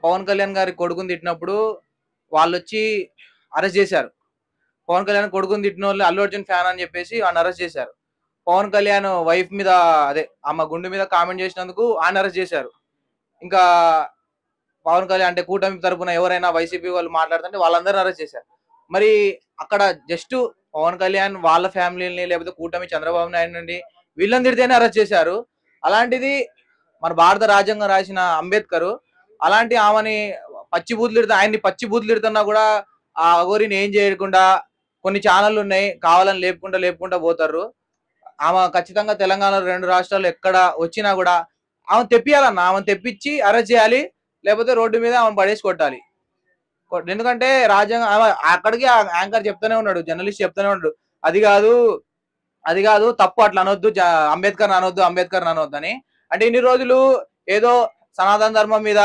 పవన్ కళ్యాణ్ గారి కొడుకుని తిట్టినప్పుడు వాళ్ళొచ్చి అరెస్ట్ చేశారు. పవన్ కళ్యాణ్ కొడుకుని తిట్టిన వాళ్ళు అల్లు అర్జున్ ఫ్యాన్ అని చెప్పేసి ఆయన అరెస్ట్ చేశారు. పవన్ కళ్యాణ్ వైఫ్ మీద అదే ఆమె గుండె మీద కామెంట్ చేసినందుకు ఆయన అరెస్ట్ చేశారు. ఇంకా పవన్ కళ్యాణ్ అంటే కూటమి తరపున ఎవరైనా వైసీపీ వాళ్ళు మాట్లాడుతుంటే వాళ్ళందరినీ అరెస్ట్ చేశారు. మరి అక్కడ జస్ట్ పవన్ కళ్యాణ్ వాళ్ళ ఫ్యామిలీని లేకపోతే కూటమి చంద్రబాబు నాయుడు నుండి వీళ్ళని తిడితేనే అరెస్ట్ చేశారు. అలాంటిది మన భారత రాజ్యాంగం రాసిన అంబేద్కర్ అలాంటి ఆమెని పచ్చి బూతులు తిడుతున్నా ఆయన్ని పచ్చి బూతులు తిడుతున్నా కూడా ఆ అఘోరిని ఏం చేయకుండా కొన్ని ఛానళ్ళు ఉన్నాయి కావాలని లేపుకుంటా పోతారు. ఆమె ఖచ్చితంగా తెలంగాణ 2 రాష్ట్రాలు ఎక్కడ వచ్చినా కూడా ఆమె తెప్పియాలన్న ఆమెను తెప్పించి అరెస్ట్ చేయాలి. లేకపోతే రోడ్డు మీద ఆమెను పడేసి కొట్టాలి. ఎందుకంటే రాజ్యాంగం అక్కడికి యాంకర్ చెప్తానే ఉన్నాడు, జర్నలిస్ట్ చెప్తానే ఉన్నాడు, అది కాదు అది కాదు తప్పు, అట్లా అనొద్దు, అంబేద్కర్ అనొద్దు, అంబేద్కర్ అనొద్దు అని. అంటే ఇన్ని రోజులు ఏదో సనాతన ధర్మం మీద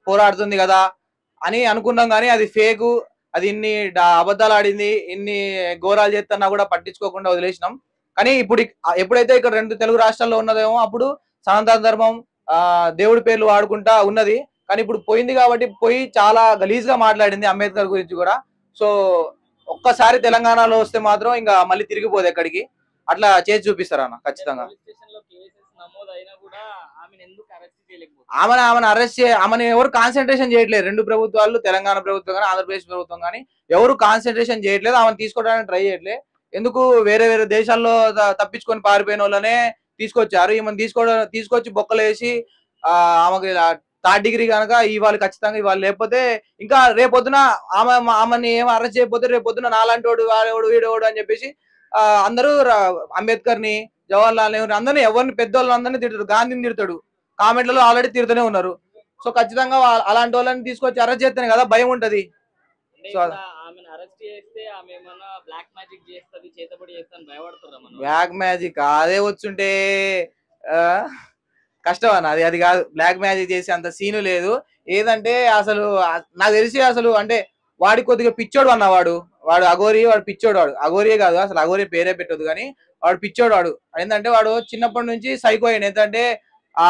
పోరాడుతుంది కదా అని అనుకున్నాం, కానీ అది ఫేకు, అది ఇన్ని అబద్ధాలు ఆడింది, ఇన్ని ఘోరాలు చేస్తున్నా కూడా పట్టించుకోకుండా వదిలేసినాం. కానీ ఇప్పుడు ఎప్పుడైతే ఇక్కడ 2 తెలుగు రాష్ట్రాల్లో ఉన్నదేమో అప్పుడు సనాతన ధర్మం దేవుడి పేర్లు వాడుకుంటా ఉన్నది. కానీ ఇప్పుడు పోయింది కాబట్టి పోయి చాలా గలీజ్ గా మాట్లాడింది అంబేద్కర్ గురించి కూడా. సో ఒక్కసారి తెలంగాణలో వస్తే మాత్రం ఇంకా మళ్ళీ తిరిగిపోదు ఎక్కడికి, అట్లా చేసి చూపిస్తారు అన్న ఖచ్చితంగా. ఆమెను అరెస్ట్ ఆమెను ఎవరు కాన్సన్ట్రేషన్ చేయట్లేదు. 2 ప్రభుత్వాలు, తెలంగాణ ప్రభుత్వం కానీ ఆంధ్రప్రదేశ్ ప్రభుత్వం కానీ ఎవరు కాన్సన్ట్రేషన్ చేయట్లేదు, ఆమెను తీసుకోవడానికి ట్రై చేయట్లేదు. ఎందుకు వేరే వేరే దేశాల్లో తప్పించుకొని పారిపోయిన వాళ్ళనే తీసుకొచ్చారు. ఈమెను తీసుకొచ్చి బొక్కలేసి ఆమెకి 3rd డిగ్రీ కనుక ఇవాళ ఖచ్చితంగా ఇవాళ, లేకపోతే ఇంకా రేపొద్దున ఆమెని ఏమో అరెస్ట్ చేయకపోతే రేపొద్దున నాలాంటి వాడు వాడేవాడు వీడేవాడు అని చెప్పేసి అందరూ అంబేద్కర్ ని, జవహర్లాల్ నెహ్రూ అందరినీ, ఎవరిని పెద్దోళ్ళందరినీ తిడతాడు, గాంధీని తిడతాడు, కామెంట్లలో ఆల్రెడీ తిడుతూనే ఉన్నారు. సో ఖచ్చితంగా అలాంటి వాళ్ళని తీసుకొచ్చి అరెస్ట్ చేస్తేనే కదా భయం ఉంటది. సో బ్లాక్ మ్యాజిక్ అదే వచ్చుంటే కష్టం అన్న, అది కాదు. బ్లాక్ మ్యాజిక్ చేసే అంత సీను లేదు. ఏదంటే అసలు నాకు తెలిసి అసలు అంటే వాడి కొద్దిగా పిచ్చోడు అన్న, వాడు అఘోరి, వాడు పిచ్చోడు, వాడు అఘోరియే కాదు, అసలు అఘోరి పేరే పెట్టదు కానీ వాడు పిచ్చోడు. వాడు ఏంటంటే వాడు చిన్నప్పటి నుంచి సైకో అయ్యింది. ఏంటంటే ఆ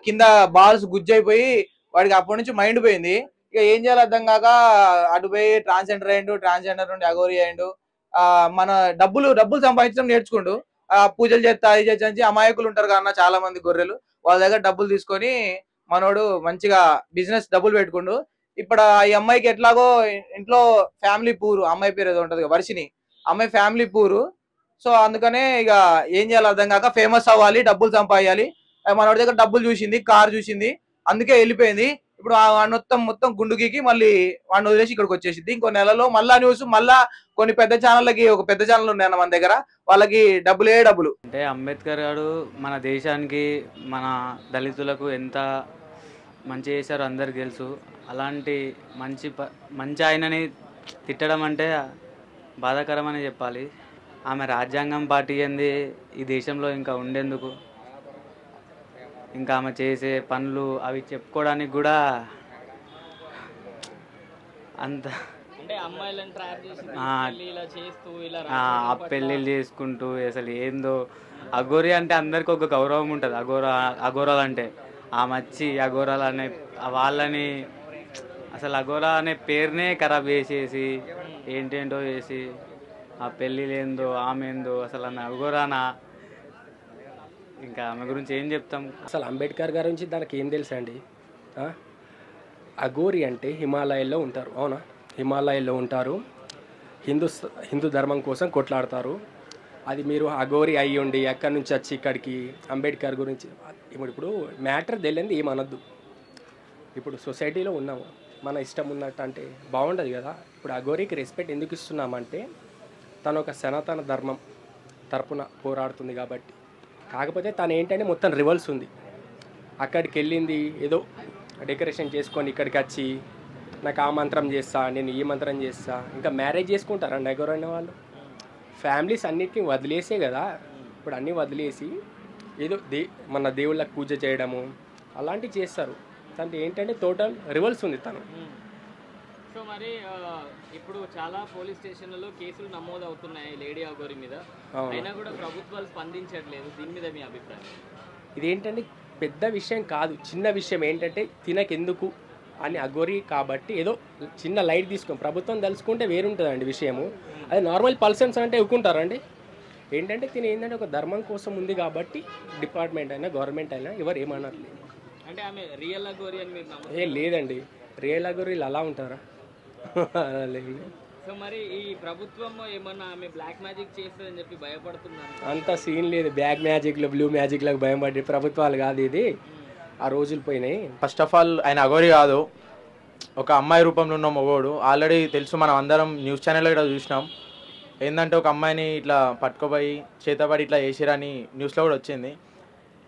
కింద బాల్స్ గుజ్జైపోయి వాడికి అప్పటి నుంచి మైండ్ పోయింది. ఇక ఏం చేయాలి అర్థం కాక అటు పోయి ట్రాన్స్జెండర్ నుండి అఘోరి అయ్యిండు. మన డబ్బులు సంపాదించడం నేర్చుకుంటూ పూజలు చేస్తా ఇది చేసి అమాయకులు ఉంటారు కదా చాలా మంది గొర్రెలు, వాళ్ళ దగ్గర డబ్బులు తీసుకొని మనోడు మంచిగా బిజినెస్ డబ్బులు పెట్టుకుండు. ఇప్పుడు ఈ అమ్మాయికి ఎట్లాగో ఇంట్లో ఫ్యామిలీ పూరు, అమ్మాయి పేరు ఏదో ఉంటది వర్షిని, అమ్మాయి ఫ్యామిలీ పూరు. సో అందుకనే ఇక ఏం చేయాలి అర్థం కాక ఫేమస్ అవ్వాలి, డబ్బులు సంపాదించాలి. మనోడి దగ్గర డబ్బులు చూసింది, కార్ చూసింది, అందుకే వెళ్ళిపోయింది. ఇప్పుడు మొత్తం గుండుకి మళ్ళీ వాడిని వదిలేసి ఇక్కడికి వచ్చేసింది. ఇంకో నెలలో మళ్ళా న్యూస్, మళ్ళా కొన్ని పెద్ద ఛానళ్ళకి, ఒక పెద్ద ఛానల్ ఉన్నాయన్న మన దగ్గర, వాళ్ళకి డబ్బులు. అంటే అంబేద్కర్ గారు మన దేశానికి, మన దళితులకు ఎంత మంచి చేశారో అందరికి తెలుసు. అలాంటి మంచి ఆయనని తిట్టడం అంటే బాధాకరమని చెప్పాలి. ఆమె రాజ్యాంగం పాటించింది ఈ దేశంలో ఇంకా ఉండేందుకు, ఇంకా ఆమె చేసే పనులు అవి చెప్పుకోవడానికి కూడా అంత పెళ్ళిళ్ళు చేసుకుంటూ అసలు ఏందో. అఘోరి అంటే అందరికి ఒక గౌరవం ఉంటుంది. అఘోరాలు అంటే ఆమె వచ్చి అఘోరాలు అనే వాళ్ళని అసలు అఘోరా అనే పేరునే ఖరాబ్ చేసేసి ఏంటేంటో చేసి ఆ పెళ్ళిలేందో ఆమె ఏందో అసలు ఆమె అఘోరానా, ఇంకా ఆమె గురించి ఏం చెప్తాం. అసలు అంబేద్కర్ గారి గురించి దానికి ఏం తెలుసా అండి? అఘోరి అంటే హిమాలయాల్లో ఉంటారు, అవునా? హిమాలయాల్లో ఉంటారు, హిందూ ధర్మం కోసం కొట్లాడతారు. అది మీరు అఘోరి అయ్యి ఉండి అక్కడి నుంచి వచ్చి ఇక్కడికి అంబేద్కర్ గురించి ఇప్పుడు మ్యాటర్ తెలియంది ఏమనొద్దు. ఇప్పుడు సొసైటీలో ఉన్నాము, మన ఇష్టం ఉన్నట్టు అంటే బాగుండదు కదా. ఇప్పుడు అఘోరికి రెస్పెక్ట్ ఎందుకు ఇస్తున్నామంటే తను ఒక సనాతన ధర్మం తరపున పోరాడుతుంది కాబట్టి. కాకపోతే తను ఏంటంటే మొత్తం రివర్స్ ఉంది. అక్కడికి వెళ్ళింది ఏదో డెకరేషన్ చేసుకొని ఇక్కడికి వచ్చి నాకు ఆ మంత్రం చేస్తా, నేను ఈ మంత్రం చేస్తా, ఇంకా మ్యారేజ్ చేసుకుంటారండి అఘోరైన వాళ్ళు. ఫ్యామిలీస్ అన్నిటిని వదిలేసే కదా. ఇప్పుడు అన్నీ వదిలేసి ఏదో మన దేవుళ్ళకి పూజ చేయడము అలాంటివి చేస్తారు. తనది ఏంటంటే టోటల్ రివర్స్ ఉంది తను. సో మరి ఇప్పుడు చాలా పోలీస్ స్టేషన్లలో కేసులు నమోదు అవుతున్నాయి లేడీ అఘోరి మీద, అయినా కూడా ప్రభుత్వాలు స్పందించట్లేదు. దీని మీద మీ అభిప్రాయం? ఇదేంటంటే పెద్ద విషయం కాదు, చిన్న విషయం. ఏంటంటే తినకెందుకు అని అఘోరి కాబట్టి ఏదో చిన్న లైట్ తీసుకొని ప్రభుత్వం తెలుసుకుంటే వేరుంటుందండి విషయము. అదే నార్మల్ పర్సన్స్ అంటే ఇవ్వుకుంటారండి. ఏంటంటే తిని ఏంటంటే ఒక ధర్మం కోసం ఉంది కాబట్టి డిపార్ట్మెంట్ అయినా గవర్నమెంట్ అయినా ఎవరు ఏమనట్లేదు. అంటే ఆమె రియల్ అఘోరి అని మీరు నమ్ముతారా? ఏ లేదండి, రియల్ అఘోరీలు అలా ఉంటారా? అలా లేదు. సో మరి ఈ ప్రభుత్వం ఏమన్నా ఆమె బ్లాక్ మ్యాజిక్ చేస్తుందని చెప్పి భయపడుతున్నారు? అంత సీన్ లేదు. బ్లాక్ మ్యాజిక్లో బ్లూ మ్యాజిక్లకు భయం పడి ప్రభుత్వాలు కాదు ఇది, ఆ రోజులు పోయినాయి. ఫస్ట్ ఆఫ్ ఆల్ ఆయన అఘోరి కాదు, ఒక అమ్మాయి రూపంలో ఉన్న మగోడు. ఆల్రెడీ తెలుసు, మనం అందరం న్యూస్ ఛానల్లో కూడా చూసినాం. ఏంటంటే ఒక అమ్మాయిని ఇట్లా పట్టుకోపోయి చేతబడి ఇట్లా చేసిరని న్యూస్లో కూడా వచ్చింది.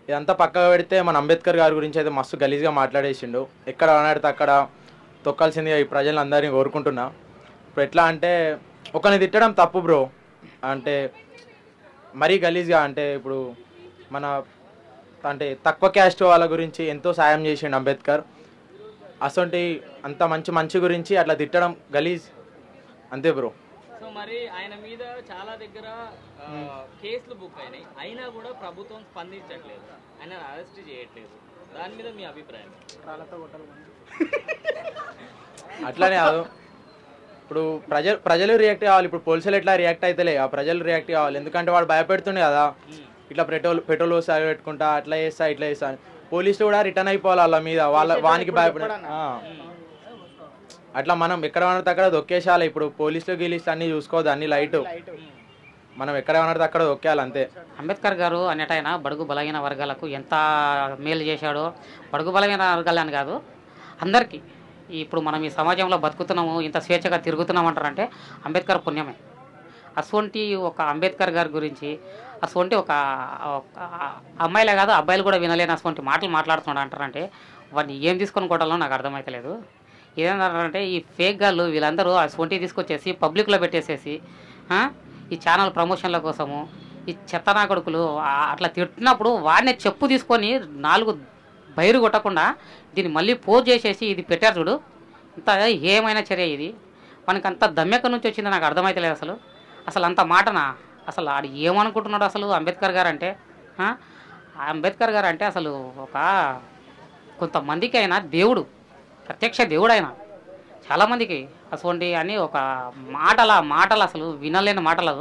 ఇదంతా పక్కగా పెడితే మన అంబేద్కర్ గారి గురించి అయితే మస్తు గలీజ్గా మాట్లాడేసిండు. ఎక్కడ మాట్లాడితే అక్కడ తొక్కాల్సిందిగా ఈ ప్రజలందరినీ కోరుకుంటున్నా. ఇప్పుడు ఎట్లా అంటే ఒకరిని తిట్టడం తప్పు బ్రో, అంటే మరీ గలీజ్గా. అంటే ఇప్పుడు మన అంటే తక్కువ క్యాస్ట్ వాళ్ళ గురించి ఎంతో సాయం చేసిండు అంబేద్కర్. అసొంటి అంత మంచి గురించి అట్లా తిట్టడం గలీజ్, అంతే బ్రో. సో మరి ఆయన మీద చాలా దగ్గర కేసులు బుక్ అయినాయి, అయినా కూడా ప్రభుత్వం స్పందించట్లేదు, ఆయన అరెస్ట్ చేయట్లేదు. దాని మీద మీ అభిప్రాయం? అట్లానే కాదు, ఇప్పుడు ప్రజలు రియాక్ట్ కావాలి. ఇప్పుడు పోలీసులు ఎట్లా రియాక్ట్ అయితేలే ఆ ప్రజలు రియాక్ట్ కావాలి. ఎందుకంటే వాడు భయపెడుతుండే కదా, ఇట్లా పెట్రోల్ పోసి పెట్టుకుంటా అట్లా చేస్తా ఇట్లా చేస్తా. పోలీసులు కూడా రిటర్న్ అయిపోవాలి వాళ్ళ మీద, వానికి భయపడ. అట్లా మనం ఎక్కడ పడితే అక్కడ దొక్కేసాలి. ఇప్పుడు పోలీసులు గీలీసులు అన్నీ చూసుకోవద్దు, అన్ని లైట్. మనం ఎక్కడ పడితే అక్కడ దొక్కేయాలి, అంతే. అంబేద్కర్ గారు అనేటైనా బడుగు బలహీన వర్గాలకు ఎంత మేలు చేశాడో, బడుగు బలహీన వర్గాలని కాదు అందరికీ. ఇప్పుడు మనం ఈ సమాజంలో బతుకుతున్నాము, ఇంత స్వేచ్ఛగా తిరుగుతున్నాం అంటారంటే అంబేద్కర్ పుణ్యమే. అటువంటి ఒక అంబేద్కర్ గారి గురించి అటువంటి ఒక అమ్మాయిలే కాదు అబ్బాయిలు కూడా వినలేని అటువంటి మాటలు మాట్లాడుతున్నాడు అంటారంటే వాడిని ఏం తీసుకొని కొట్టాలో నాకు అర్థమవుతలేదు. ఏదంటారంటే ఈ ఫేక్ గాళ్ళు వీళ్ళందరూ అటువంటి తీసుకొచ్చేసి పబ్లిక్లో పెట్టేసేసి ఈ ఛానల్ ప్రమోషన్ల కోసము ఈ చెత్తనా కొడుకులు అట్లా తిట్టినప్పుడు వాడినే చెప్పు తీసుకొని 4 బైరు కొట్టకుండా దీన్ని మళ్ళీ పోజ్ చేసేసి ఇది పెట్టారు చూడు. ఇంత ఏమైనా చర్య ఇది, మనకి అంత దమ్మెక్క నుంచి వచ్చిందో నాకు అర్థమవుతలేదు. అసలు అంత మాటనా? అసలు ఆడు ఏమనుకుంటున్నాడు అసలు అంబేద్కర్ గారు అంటే? అంబేద్కర్ గారు అంటే అసలు ఒక కొంతమందికి అయినా దేవుడు, ప్రత్యక్ష దేవుడు ఆయన. చాలామందికి అటువంటి అని ఒక మాటలు అసలు వినలేని మాటలు.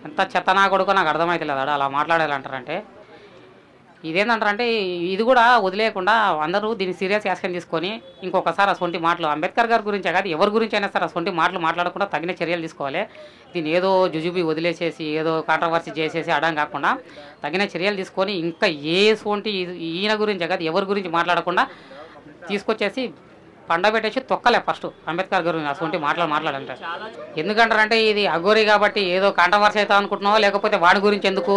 ఎంత చెత్తనా కొడుకో నాకు అర్థమవుతలేదు ఆడ అలా మాట్లాడాలంటారంటే. ఇదేంటంటారంటే ఇది కూడా వదిలేయకుండా అందరూ దీన్ని సీరియస్ యాక్షన్ తీసుకొని ఇంకొకసారి అటువంటి మాటలు అంబేద్కర్ గారి గురించే కాదు ఎవరి గురించి అయినా సరే అటువంటి మాటలు మాట్లాడకుండా తగిన చర్యలు తీసుకోవాలి. దీన్ని ఏదో జుజుబి వదిలేసేసి ఏదో కాంట్రవర్సీ చేసేసి అడం కాకుండా తగిన చర్యలు తీసుకొని ఇంకా ఈయన గురించే కాదు ఎవరి గురించి మాట్లాడకుండా తీసుకొచ్చేసి పండబెట్టేసి తొక్కలే ఫస్ట్ అంబేద్కర్ గారు అటువంటి మాట్లాడాలంటే. ఎందుకంటారంటే ఇది అఘోరి కాబట్టి ఏదో కాంట్రవర్సీ అవుతా అనుకుంటున్నావో లేకపోతే వాడి గురించి ఎందుకు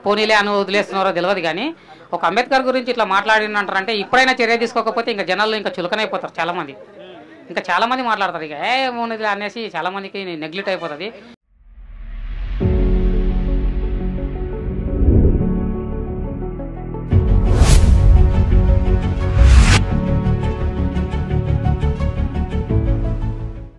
పోనీలే అని వదిలేస్తున్నారో తెలియదు. కానీ ఒక అంబేద్కర్ గురించి ఇట్లా మాట్లాడినంటారంటే ఇప్పుడైనా చర్య తీసుకోకపోతే ఇంకా జనాలు ఇంకా చులకనైపోతారు చాలామంది. ఇంకా చాలామంది మాట్లాడతారు ఇక ఏమున్నది అనేసి చాలామందికి నెగ్లెక్ట్ అయిపోతుంది.